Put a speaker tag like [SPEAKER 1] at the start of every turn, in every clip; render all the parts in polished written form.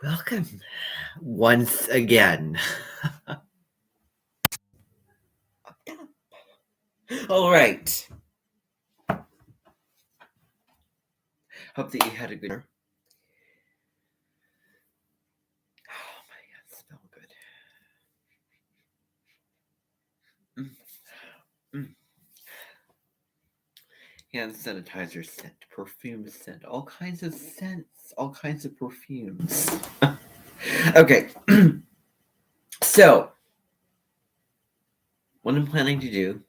[SPEAKER 1] Welcome once again. All right. Hope that you had a good dinner. Oh my God, smell good. Hand sanitizer scent, perfume scent, all kinds of scents, all kinds of perfumes. Okay. So, what I'm planning to do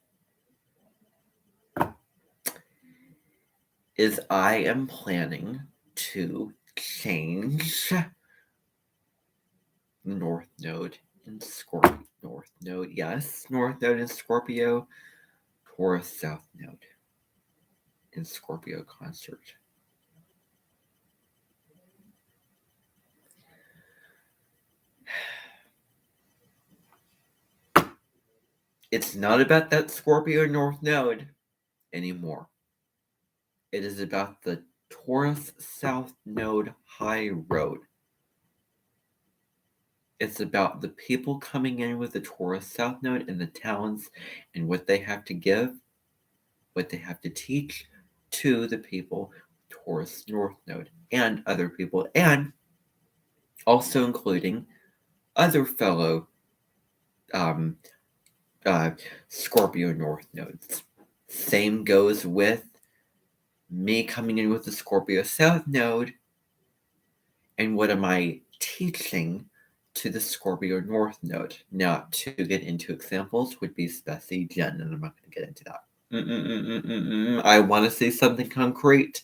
[SPEAKER 1] is I am planning to change North Node in Scorpio. North Node, yes. North Node in Scorpio. Taurus South Node in Scorpio concert. It's not about that Scorpio North Node anymore. It is about the Taurus South Node High Road. It's about the people coming in with the Taurus South Node and the talents and what they have to give, what they have to teach to the people Taurus North Node and other people, and also including other fellow Scorpio North Nodes. Same goes with me coming in with the Scorpio South Node, and what am I teaching to the Scorpio North Node? Now, to get into examples would be Spessy Jen, and I'm not going to get into that. I want to say something concrete.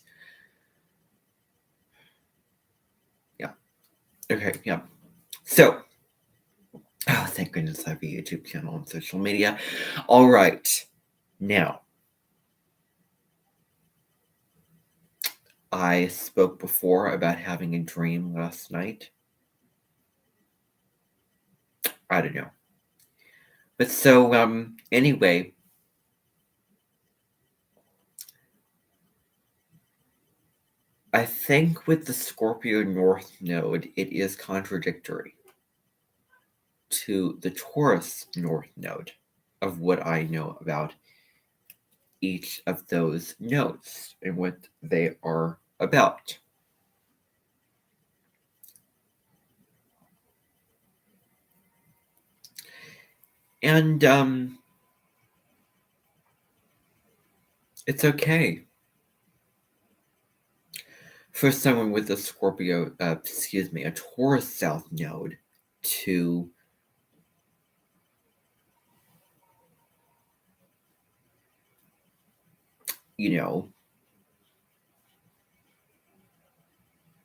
[SPEAKER 1] Yeah. Okay, yeah. So, oh, thank goodness I have a YouTube channel and social media. All right. Now, I spoke before about having a dream last night. I don't know. But so, anyway, I think with the Scorpio North Node, it is contradictory to the Taurus North Node of what I know about each of those nodes and what they are about. And it's okay for someone with a a Taurus South Node to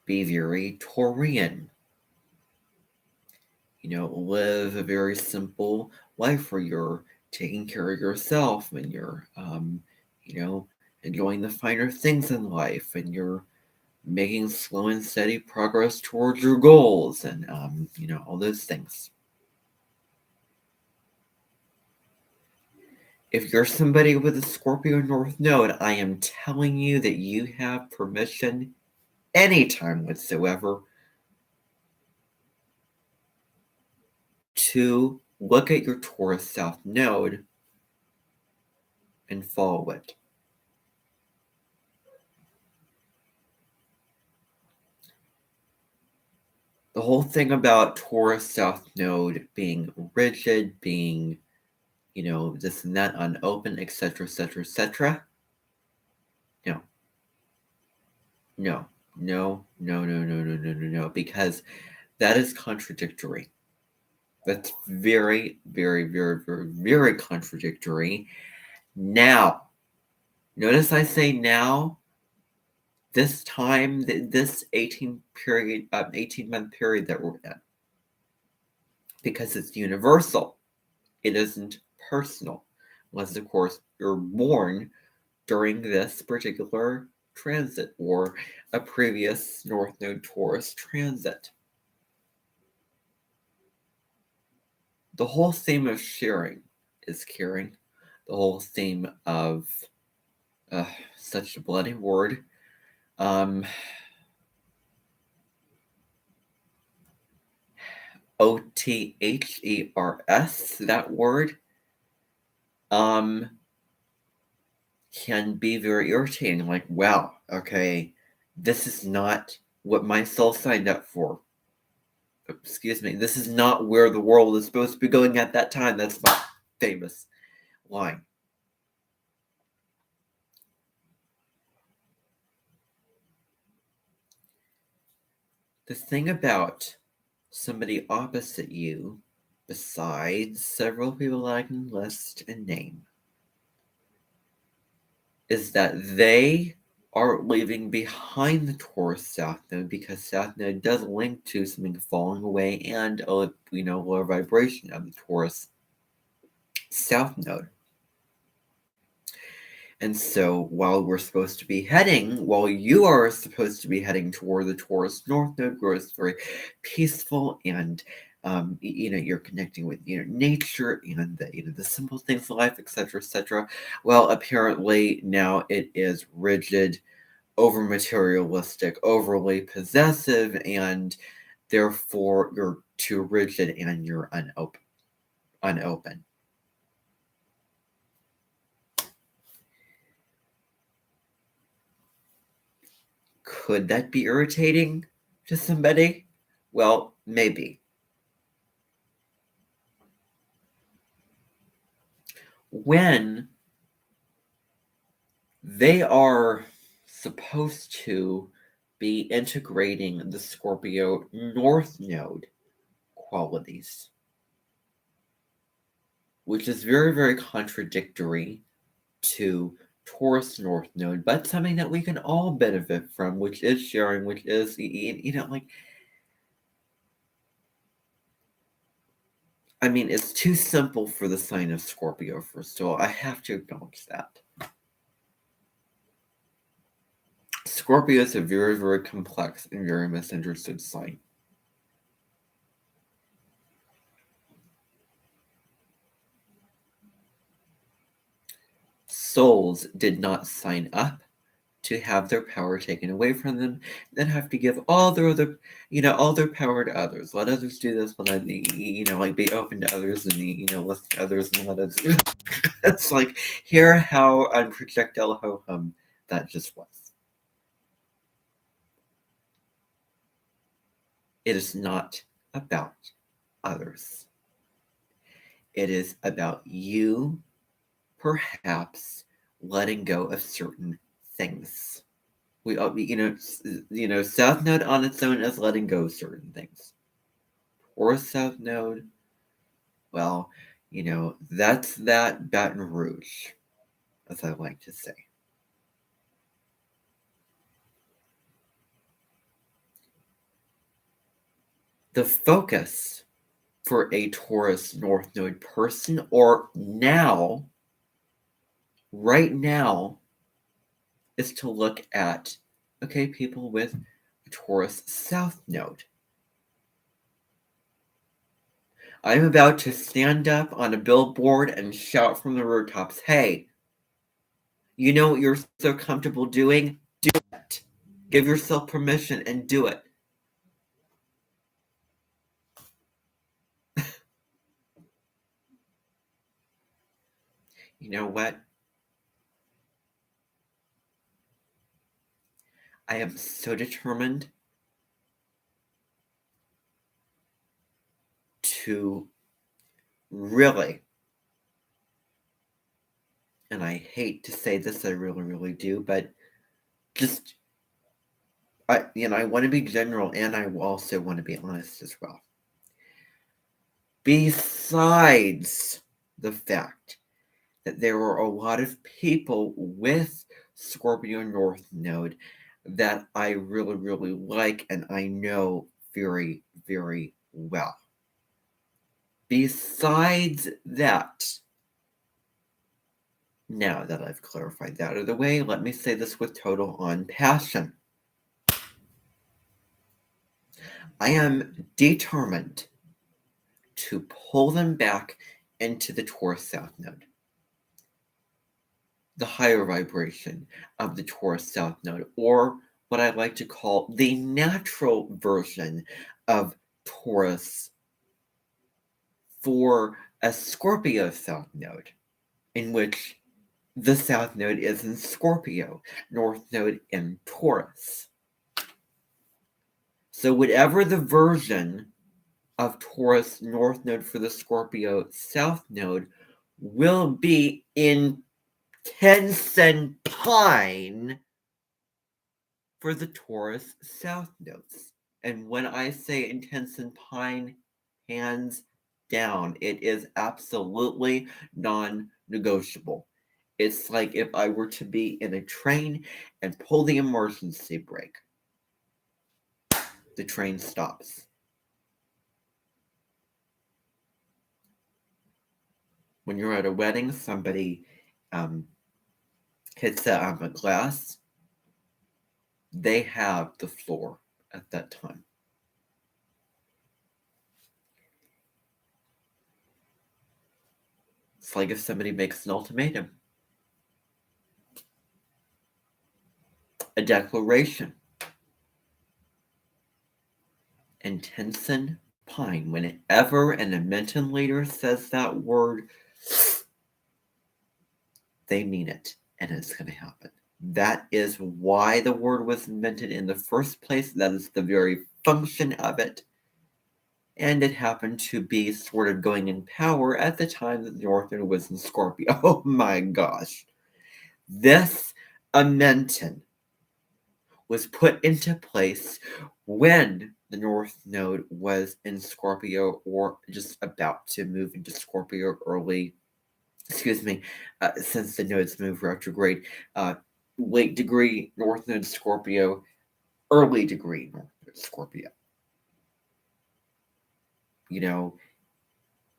[SPEAKER 1] be very Taurian. Live a very simple life where you're taking care of yourself and you're, enjoying the finer things in life and you're making slow and steady progress towards your goals and, all those things. If you're somebody with a Scorpio North Node, I am telling you that you have permission anytime whatsoever to look at your Taurus South Node and follow it. The whole thing about Taurus South Node being rigid, being, this and that, unopened, etc., etc., etc. No. No. No, no, no, no, no, no, no, no, because that is contradictory. That's very, very, very, very, very contradictory. Now, notice I say now, this time, this 18-month period that we're in, because it's universal. It isn't personal, unless, of course, you're born during this particular transit or a previous North Node Taurus transit. The whole theme of sharing is caring. The whole theme of such a bloody word. OTHERS, that word, can be very irritating. Like, wow, okay, this is not what my soul signed up for. Excuse me, this is not where the world is supposed to be going at that time. That's my famous line. The thing about somebody opposite you, besides several people I can list and name, is that they are leaving behind the Taurus South Node, because South Node does link to something falling away and lower vibration of the Taurus South Node. And so while you are supposed to be heading toward the Taurus North Node, where it's very peaceful and you're connecting with nature and the simple things of life, etc. Well, apparently now it is rigid, over materialistic, overly possessive, and therefore you're too rigid and you're unopen. Could that be irritating to somebody? Well, maybe. When they are supposed to be integrating the Scorpio North Node qualities, which is very, very contradictory to Taurus North Node, but something that we can all benefit from, which is sharing, which is, it's too simple for the sign of Scorpio, first of all. I have to acknowledge that. Scorpio is a very, very complex and very misunderstood sign. Souls did not sign up to have their power taken away from them, then have to give all their power to others. Let others do this, let be open to others, and listen to others, and let others. It's like, hear how projectile ho-hum that just was. It is not about others. It is about you, perhaps, letting go of certain things. South Node on its own is letting go of certain things. Or South Node, well, that's that Baton Rouge, as I like to say. The focus for a Taurus North Node person, or right now, is to look at, people with a Taurus South Node. I'm about to stand up on a billboard and shout from the rooftops, hey, you know what you're so comfortable doing? Do it. Give yourself permission and do it. You know what? I am so determined to really, and I hate to say this, I really, really do, but just, I want to be general, and I also want to be honest as well. Besides the fact that there are a lot of people with Scorpio North Node that I really, really like and I know very, very well. Besides that, now that I've clarified that out of the way, let me say this with total passion. I am determined to pull them back into the Taurus South Node, the higher vibration of the Taurus South Node, or what I like to call the natural version of Taurus for a Scorpio South Node, in which the South Node is in Scorpio, North Node in Taurus. So whatever the version of Taurus North Node for the Scorpio South Node will be intense and pine for the Taurus South Nodes. And when I say intense and pine, hands down, it is absolutely non-negotiable. It's like if I were to be in a train and pull the emergency brake, the train stops. When you're at a wedding, somebody hits a glass, they have the floor at that time. It's like if somebody makes an ultimatum, a declaration. Intensen pine. Whenever an Edmonton leader says that word, they mean it, and it's going to happen. That is why the word was invented in the first place. That is the very function of it. And it happened to be sort of going in power at the time that the North Node was in Scorpio. Oh my gosh. This Edmonton was put into place when the North Node was in Scorpio or just about to move into Scorpio early, since the nodes move retrograde, late degree North Node Scorpio, early degree North Node Scorpio. You know,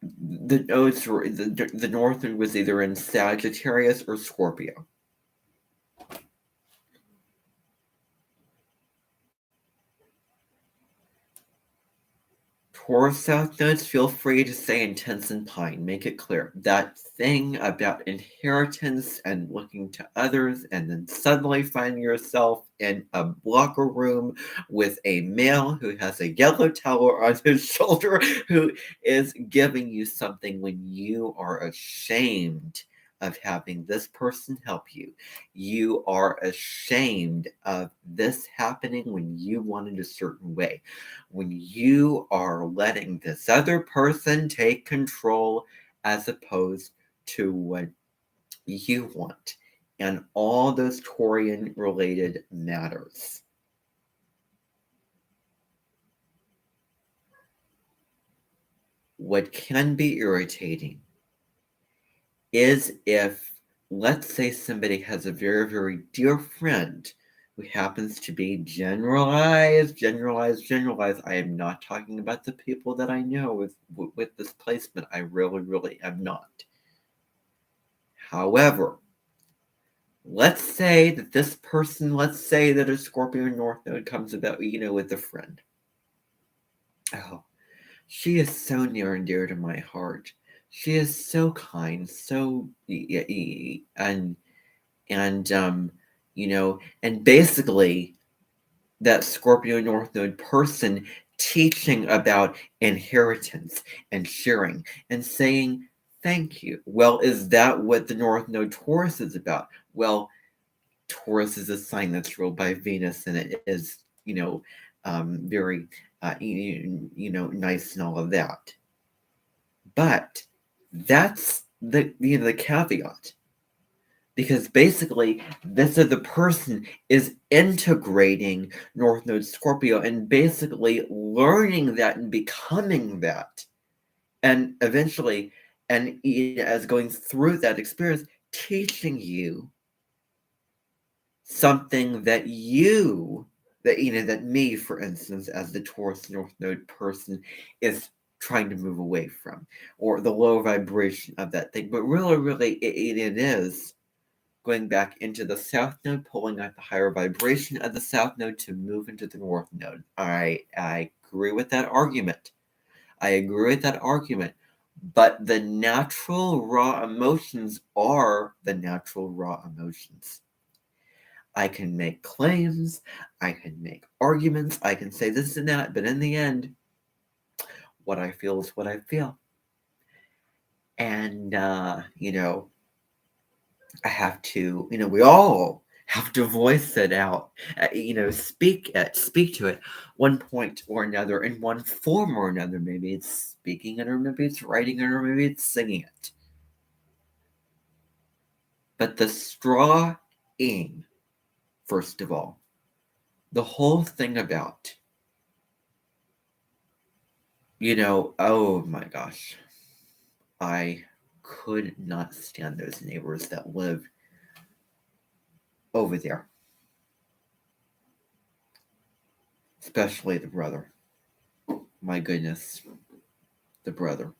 [SPEAKER 1] the nodes were, the North Node was either in Sagittarius or Scorpio. Taurus South Nodes, feel free to say intense and pine. Make it clear. That thing about inheritance and looking to others and then suddenly finding yourself in a locker room with a male who has a yellow towel on his shoulder who is giving you something when you are ashamed of having this person help you. You are ashamed of this happening when you wanted a certain way. When you are letting this other person take control as opposed to what you want, and all those Taurian related matters. What can be irritating is if, let's say, somebody has a very, very dear friend who happens to be generalized. I am not talking about the people that I know with this placement. I really, really am not. However, let's say that this person, let's say that a Scorpio North Node comes about, with a friend. Oh, she is so near and dear to my heart. She is so kind, so and and basically that Scorpio North Node person teaching about inheritance and sharing and saying thank you. Well, is that what the North Node Taurus is about? Well, Taurus is a sign that's ruled by Venus, and it is, very, nice and all of that. But that's the caveat, because basically this other person is integrating North Node Scorpio and basically learning that and becoming that, and eventually, and as going through that experience, teaching you something that that me, for instance, as the Taurus North Node person, is trying to move away from, or the low vibration of that thing. But really, really, it is going back into the South Node, pulling out the higher vibration of the South Node to move into the North Node. I agree with that argument. But the natural raw emotions are the natural raw emotions. I can make claims, I can make arguments, I can say this and that, but in the end, what I feel is what I feel. And, I have to, we all have to voice it out, speak to it one point or another in one form or another. Maybe it's speaking it, or maybe it's writing it, or maybe it's singing it. But the straw ing, first of all, the whole thing about, oh my gosh, I could not stand those neighbors that live over there, especially the brother. My goodness, the brother.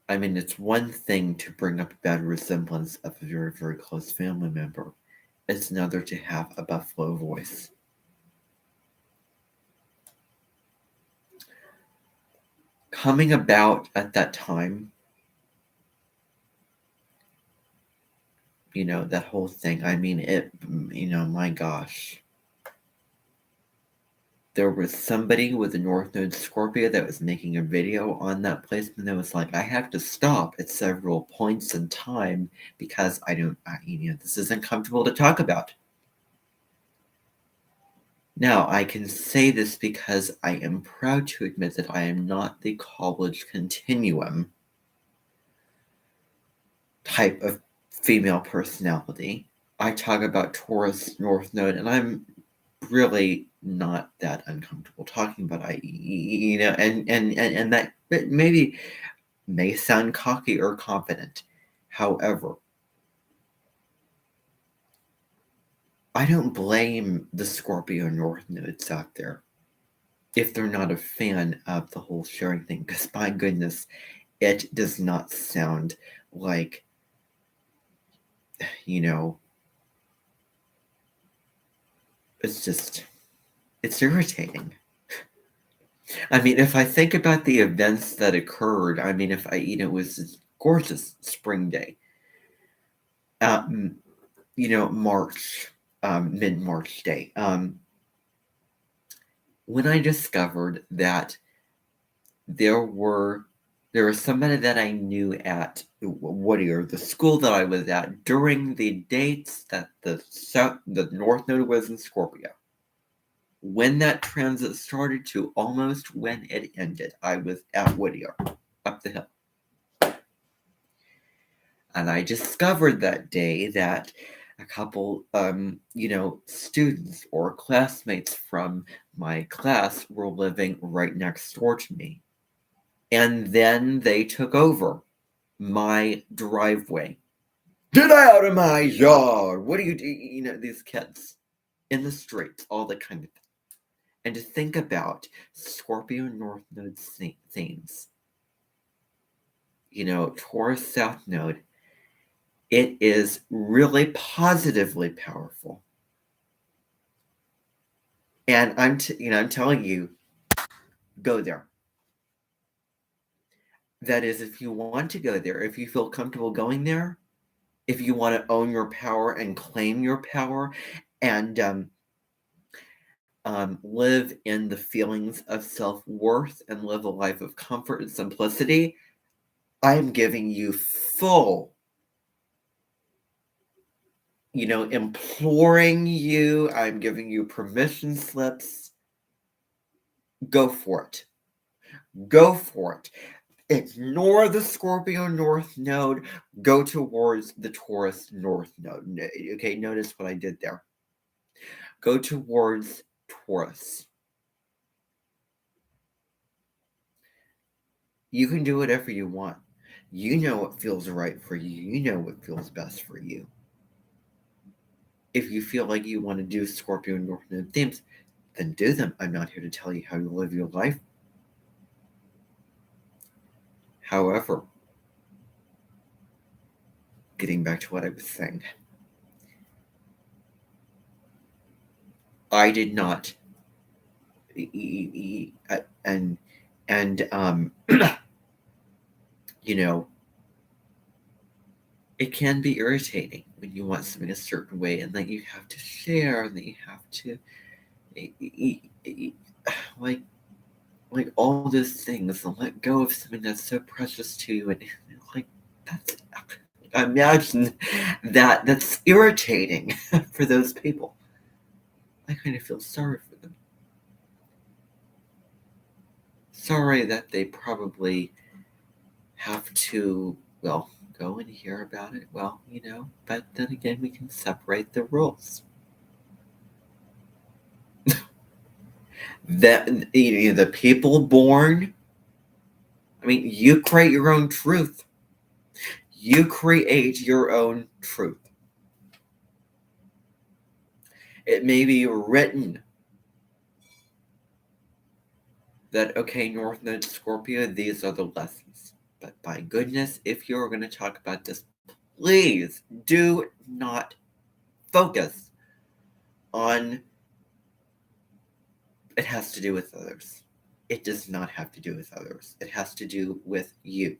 [SPEAKER 1] I mean, it's one thing to bring up a bad resemblance of a very, very close family member. It's another to have a buffalo voice. Coming about at that time, that whole thing. I mean, my gosh. There was somebody with a North Node Scorpio that was making a video on that placement that was like, I have to stop at several points in time because this isn't comfortable to talk about. Now, I can say this because I am proud to admit that I am not the college continuum type of female personality. I talk about Taurus North Node, and I'm really not that uncomfortable talking about and that maybe may sound cocky or confident. However, I don't blame the Scorpio North Nodes out there if they're not a fan of the whole sharing thing, because my goodness, it does not sound like, it's irritating. I mean, if I think about the events that occurred, I mean, it was a gorgeous spring day. March, mid-March day. When I discovered that there was somebody that I knew at Whittier, the school that I was at, during the dates that the North Node was in Scorpio. When that transit started to almost when it ended, I was at Whittier, up the hill. And I discovered that day that a couple, students or classmates from my class were living right next door to me. And then they took over my driveway. Get out of my yard! What do you do? These kids in the streets, all that kind of thing. And to think about Scorpio North Node themes, Taurus South Node, it is really positively powerful. And I'm telling you, go there. That is, if you want to go there, if you feel comfortable going there, if you want to own your power and claim your power, and live in the feelings of self-worth and live a life of comfort and simplicity, I am giving you full, imploring you, I'm giving you permission slips. Go for it. Go for it. Ignore the Scorpio North Node. Go towards the Taurus North Node. Okay, notice what I did there. Go towards Taurus. You can do whatever you want. You know what feels right for you. You know what feels best for you. If you feel like you want to do Scorpio North Node themes, then do them. I'm not here to tell you how to live your life. However, getting back to what I was saying, I did not, and it can be irritating when you want something a certain way, and then you have to share, and then you have to, like, like all those things and let go of something that's so precious to you, and like that's, imagine that's irritating for those people. I kind of feel sorry for them. Sorry that they probably have to, well, go and hear about it. Well, but then again, we can separate the rules. That the people born, I mean, you create your own truth. You create your own truth. It may be written that, okay, North Node Scorpio, these are the lessons. But by goodness, if you're going to talk about this, please do not focus on it has to do with others. It does not have to do with others. It has to do with you.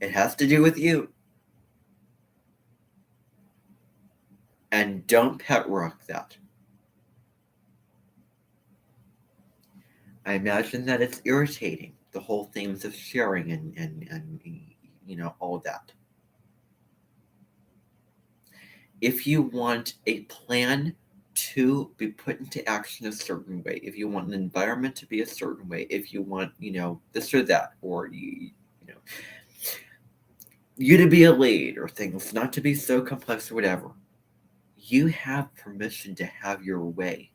[SPEAKER 1] It has to do with you. And don't pet rock that. I imagine that it's irritating, the whole themes of sharing and all that. If you want a plan to be put into action a certain way, if you want an environment to be a certain way, if you want, this or that, or you to be a lead, or things not to be so complex or whatever, you have permission to have your way.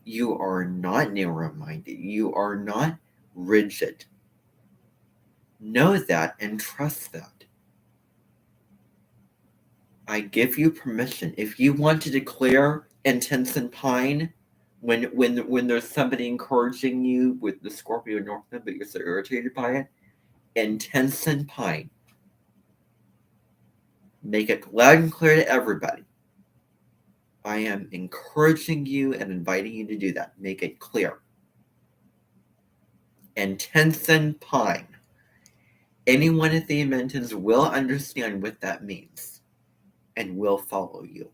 [SPEAKER 1] You are not narrow-minded. You are not rigid. Know that and trust that. I give you permission. If you want to declare intense and pine when there's somebody encouraging you with the Scorpio North Node, but you're so irritated by it, intense and pine. Make it loud and clear to everybody. I am encouraging you and inviting you to do that. Make it clear. Intense and pine. Anyone at the Amentons will understand what that means and will follow you,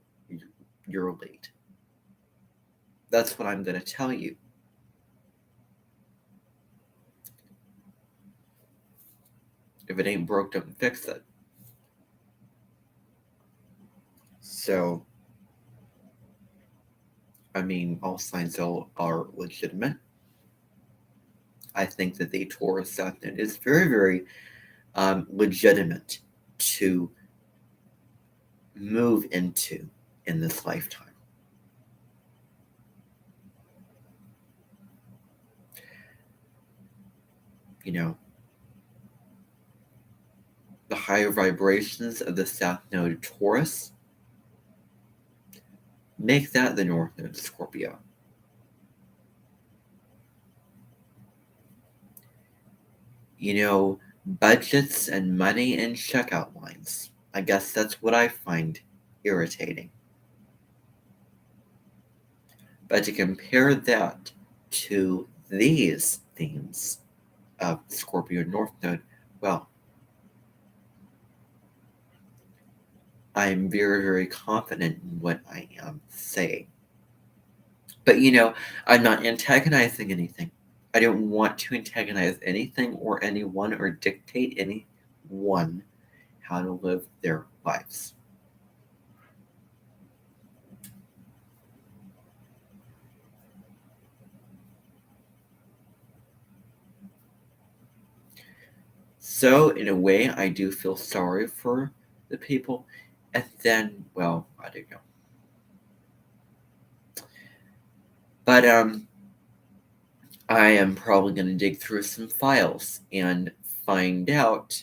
[SPEAKER 1] your lead. That's what I'm going to tell you. If it ain't broke, don't fix it. So, I mean, all signs are legitimate. I think that the Taurus South Node is very, very legitimate to move into in this lifetime. The higher vibrations of the South Node Taurus make that the North Node Scorpio. Budgets and money and checkout lines. I guess that's what I find irritating. But to compare that to these themes of Scorpio North Node, well, I am very, very confident in what I am saying. But, I'm not antagonizing anything. I don't want to antagonize anything or anyone or dictate anyone how to live their lives. So, in a way, I do feel sorry for the people. And then, well, I don't know. But I am probably going to dig through some files and find out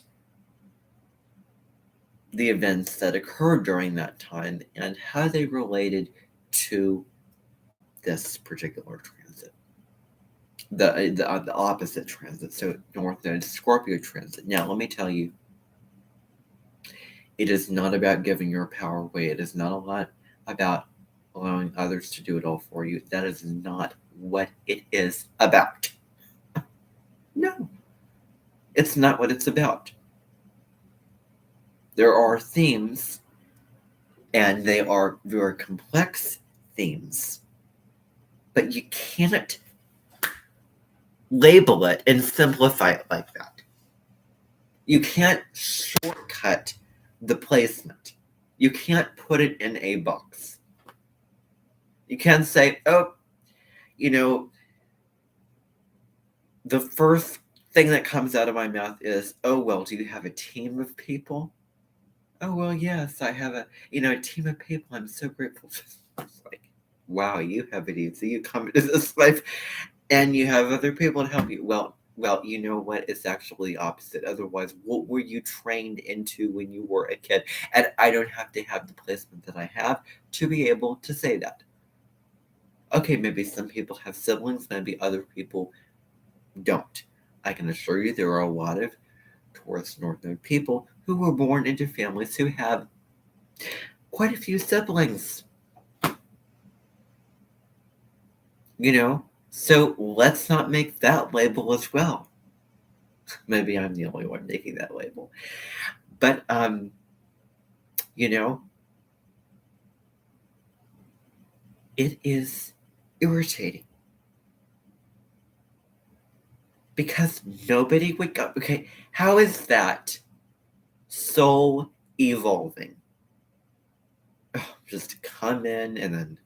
[SPEAKER 1] the events that occurred during that time and how they related to this particular transit. The opposite transit, so North Node Scorpio transit. Now, let me tell you, it is not about giving your power away. It is not a lot about allowing others to do it all for you. That is not what it is about. No, it's not what it's about. There are themes, and they are very complex themes But you can't label it and simplify it like that. You can't shortcut the placement. You can't put it in a box. You can't say, oh, the first thing that comes out of my mouth is, oh, well, do you have a team of people? Oh, well, yes, I have a team of people. I'm so grateful. It's like, wow, you have it easy. You come into this life and you have other people to help you. Well, you know what? It's actually opposite. Otherwise, what were you trained into when you were a kid? And I don't have to have the placement that I have to be able to say that. Okay, maybe some people have siblings, maybe other people don't. I can assure you there are a lot of Taurus North Node people who were born into families who have quite a few siblings. So let's not make that label as well. Maybe I'm the only one making that label. But, it is irritating. Because nobody would go, okay, how is that soul evolving? Oh, just come in and then,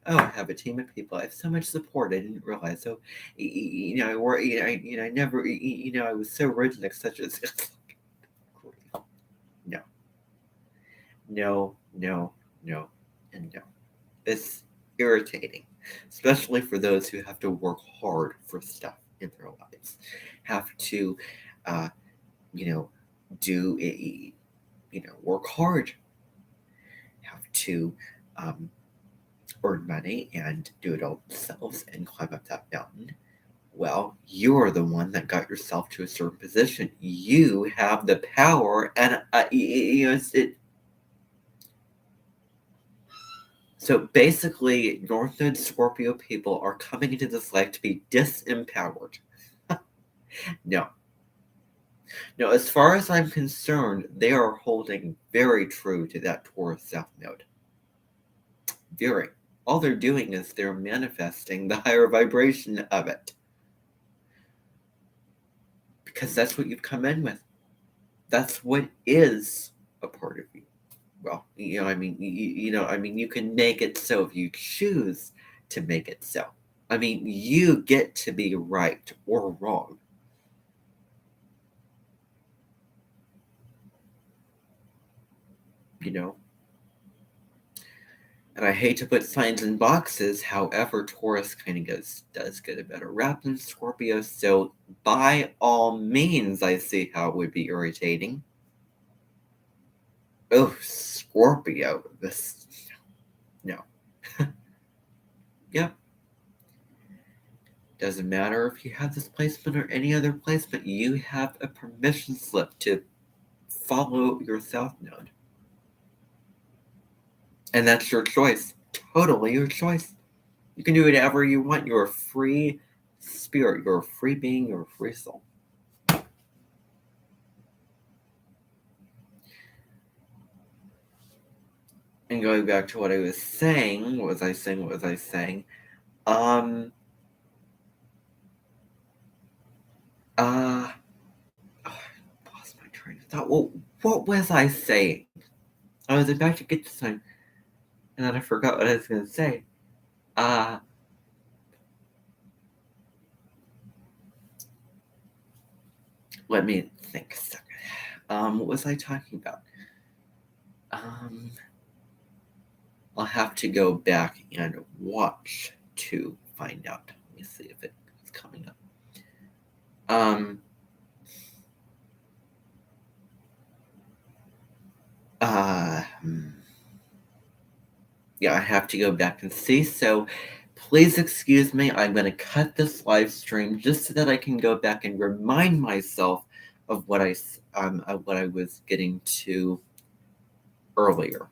[SPEAKER 1] I have a team of people. I have so much support. I didn't realize. So, I never, I was so rigid, such as, no, no, no, no, and no. It's irritating, especially for those who have to work hard for stuff in their lives, have to, do a, work hard, have to earn money and do it all themselves and climb up that mountain. Well, you're the one that got yourself to a certain position. You have the power, and So basically, North Node Scorpio people are coming into this life to be disempowered. No. No, as far as I'm concerned, they are holding very true to that Taurus South Node. Very. All they're doing is they're manifesting the higher vibration of it. Because that's what you've come in with. That's what is a part of you. Well, you can make it so if you choose to make it so. You get to be right or wrong. And I hate to put signs in boxes, however, Taurus kind of does get a better rap than Scorpio, so by all means, I see how it would be irritating. Oh, Scorpio, no. Yep. Doesn't matter if you have this placement or any other placement, you have a permission slip to follow your South Node. And that's your choice. Totally your choice. You can do whatever you want. You're a free spirit. You're a free being. You're a free soul. And going back to what I was saying, what was I saying? I lost my train of thought. Well, what was I saying? I was about to get to something, and then I forgot what I was going to say. Let me think a second. What was I talking about? I'll have to go back and watch to find out. Let me see if it's coming up. Yeah, I have to go back and see. So please excuse me. I'm going to cut this live stream just so that I can go back and remind myself of what I was getting to earlier.